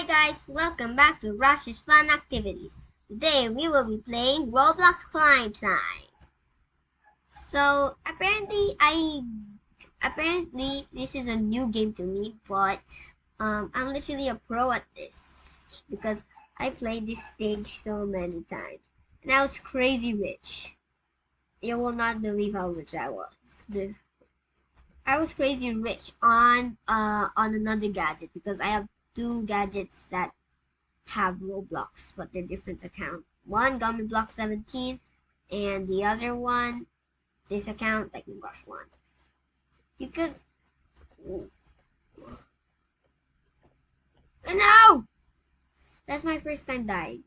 guys, welcome back to Rush's Fun Activities. Today we will be playing Roblox Climb Time. So apparently this is a new game to me, but I'm literally a pro at this because I played this stage so many times. And I was crazy rich. You will not believe how rich I was. I was crazy rich on another gadget because I have two gadgets that have Roblox, but they're different account. One Gummy Block 17, and the other one, this account, like Brush One. You could. No, that's my first time dying.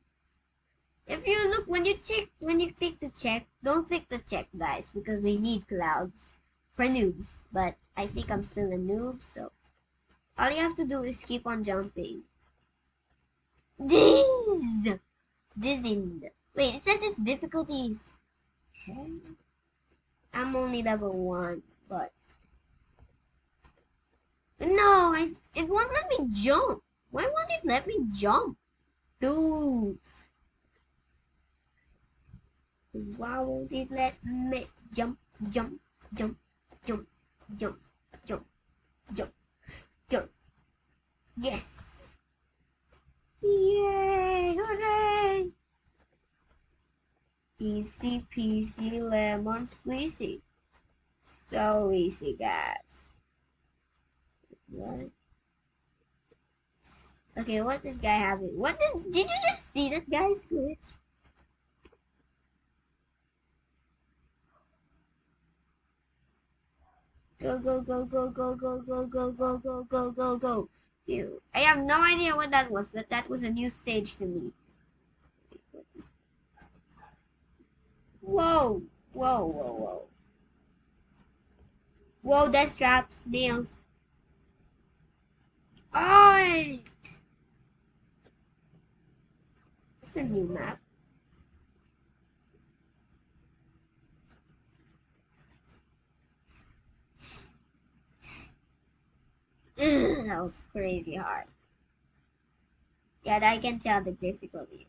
If you look when you click the check, don't click the check, guys, because we need clouds for noobs. But I think I'm still a noob, so all you have to do is keep on jumping. Dizzy. Wait, it says it's difficulties. Okay. I'm only level 1, but no, it won't let me jump. Why won't it let me jump? Dude. Why won't it let me jump? Yes. Yay, hooray. Easy peasy lemon squeezy. So easy, guys. What? Okay, what this guy having? What did you just see that guy's glitch? Go. Ew. I have no idea what that was, but that was a new stage to me. Whoa. Whoa, death traps, nails. Alright. It's a new map. That was crazy hard. Yeah, I can tell the difficulty.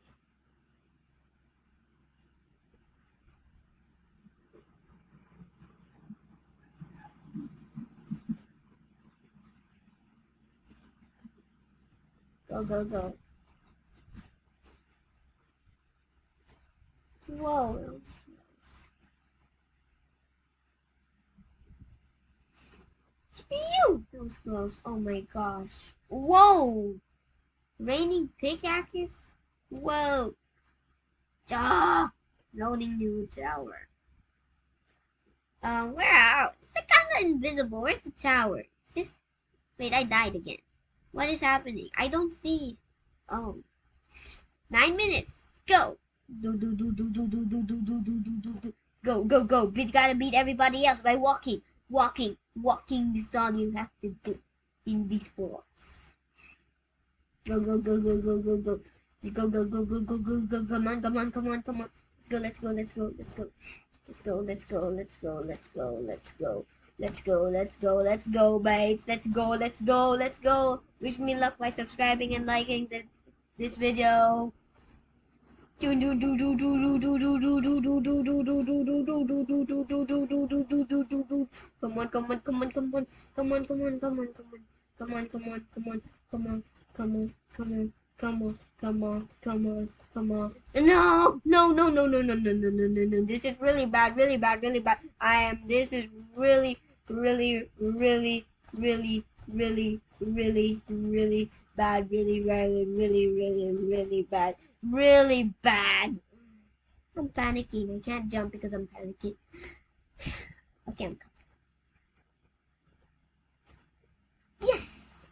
Go. Whoa, that was close. Phew! That was close. Oh my gosh. Whoa! Raining pickaxes? Whoa! Ah! Loading new tower. Where are? It's kinda invisible. Where's the tower? Is this? Wait, I died again. What is happening? I don't see. Oh. 9 minutes. Go. Do. Go. We gotta beat everybody else by walking. Walking is all you have to do in these sports. Go. Go. Come on. Let's go, mates. Let's go. Wish me luck by subscribing and liking this video. Come on. No. This is really bad. This is really bad. Really bad. I'm panicking. I can't jump because I'm panicking. Okay, I'm coming. Yes.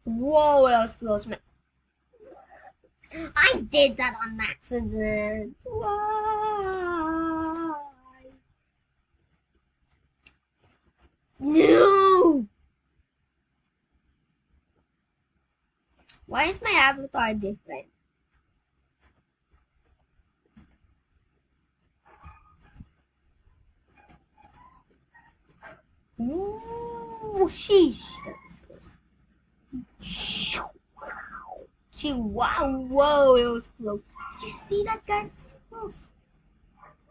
Whoa, that was close, man. I did that on accident. Why? No. Why is my avatar different? Ooh, sheesh. That was close. Wow, whoa, it was close. Did you see that, guys? It was so close.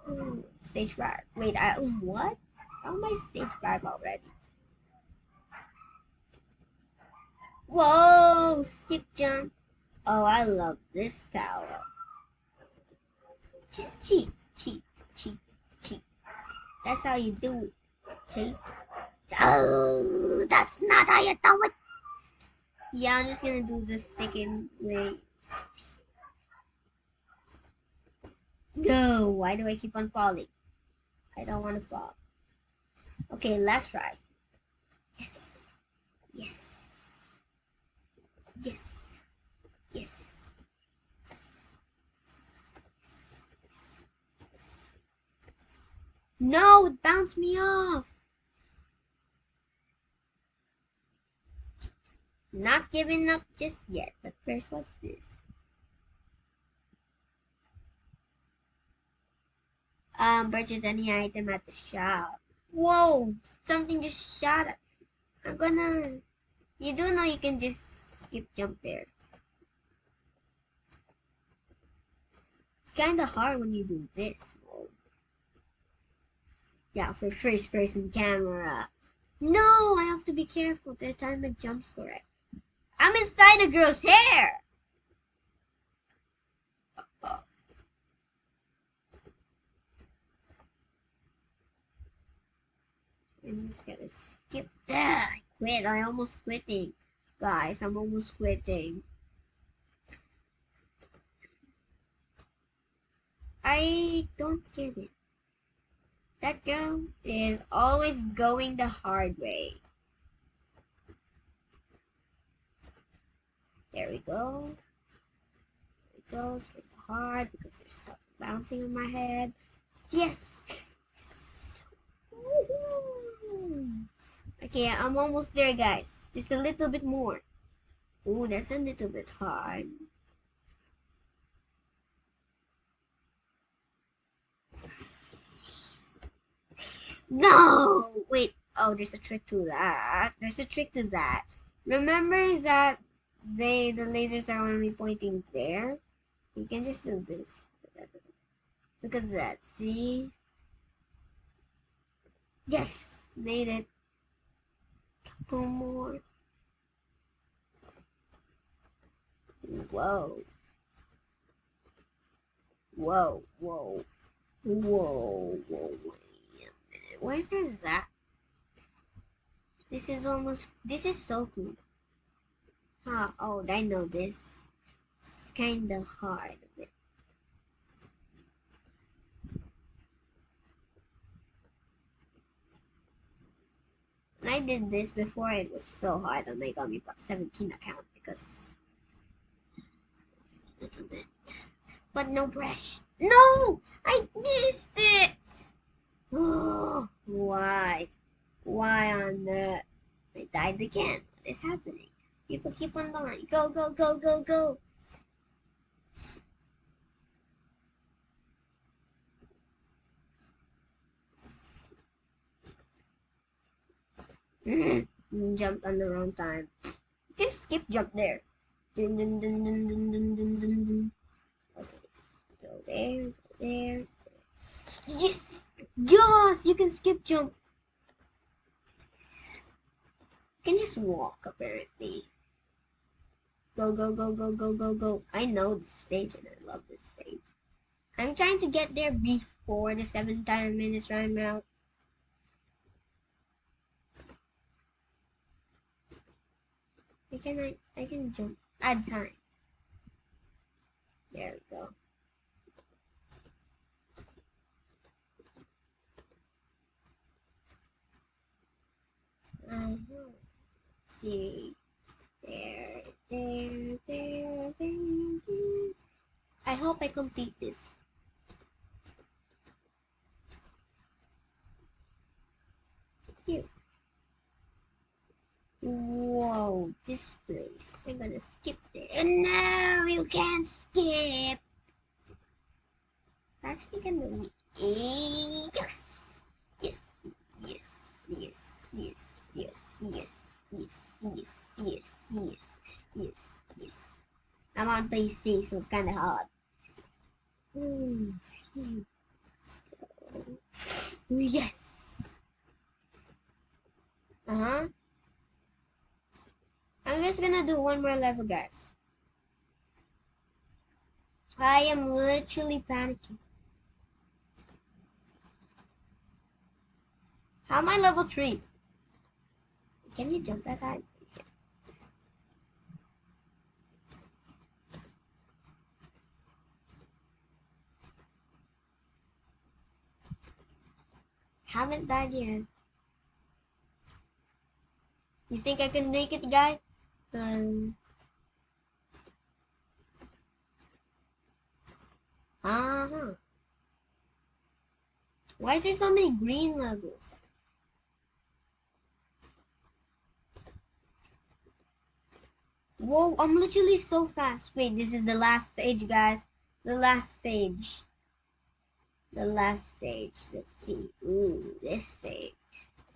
Ooh, stage 5. Wait, what? How am I stage 5 already? Whoa, skip jump. Oh, I love this tower. Just cheat, cheat, cheat, cheat. That's how you do it. Cheat. Oh, that's not how you do it. Yeah, I'm just gonna do this sticking way. No, why do I keep on falling? I don't want to fall. Okay, last try. Yes, yes, yes, yes. No, it bounced me off. Not giving up just yet, but first, what's this? Purchase any item at the shop. Whoa, something just shot at me. I'm gonna... You do know you can just skip jump there. It's kinda hard when you do this. Whoa. Yeah, for first person camera. No, I have to be careful to time the jumps correct. I'm inside a girl's hair! I'm just gonna skip that. I quit. I almost quitting. Guys, I'm almost quitting. I don't get it. That girl is always going the hard way. There we go. There we go. Skip hard because there's stuff bouncing on my head. Yes! Okay, I'm almost there, guys. Just a little bit more. Ooh, that's a little bit hard. No! Wait. Oh, there's a trick to that. There's a trick to that. Remember that the lasers are only pointing there? You can just do this. Look at that. See? Yes! Made it. Couple more. Whoa. Whoa, whoa. Whoa, whoa, wait a minute. Where's that? This is so cool. Huh, oh, I know this. It's kinda hard a bit. When I did this before, it was so hard on my Gummy Box 17 account because a little bit. But no brush. No! I missed it! Oh, why? Why on the... I died again. What is happening? People keep on going. Go, go, go, go, go. Jumped on the wrong time. You can skip jump there. Dun, dun, dun, dun, dun, dun, dun, dun, dun. Okay, go there, go there. Yes! Yes! You can skip jump. You can just walk, apparently. Go, go, go, go, go, go, go. I know this stage and I love this stage. I'm trying to get there before the 7 minutes run out. I can jump. Add time. There we go. See. There. I hope I complete this. Here. Whoa, this place. I'm gonna skip there. And no, you can't skip. Actually, can do it. Yes, yes, yes, yes. yes, yes, yes, yes, yes, yes, yes, yes, yes. I'm on PC, so it's kind of hard. Mm, mm, yes. Uh-huh. I'm just gonna do one more level, guys. I am literally panicking. How am I level 3? Can you jump that high? Haven't died yet. You think I can make it, guys? Um, uh-huh. Why is there so many green levels? Whoa, I'm literally so fast. Wait, this is the last stage, guys. The last stage. The last stage. Let's see. Ooh, this stage.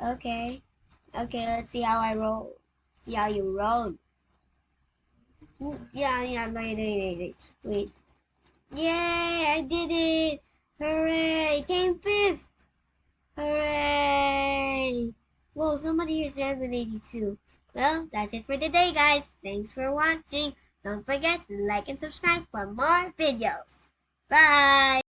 Okay. Okay, let's see how I roll. See how you roll. Ooh, yeah, wait. Yay, I did it! Hooray! Came 5th! Hooray! Whoa, somebody here's 782. Well, that's it for today, guys. Thanks for watching. Don't forget to like and subscribe for more videos. Bye!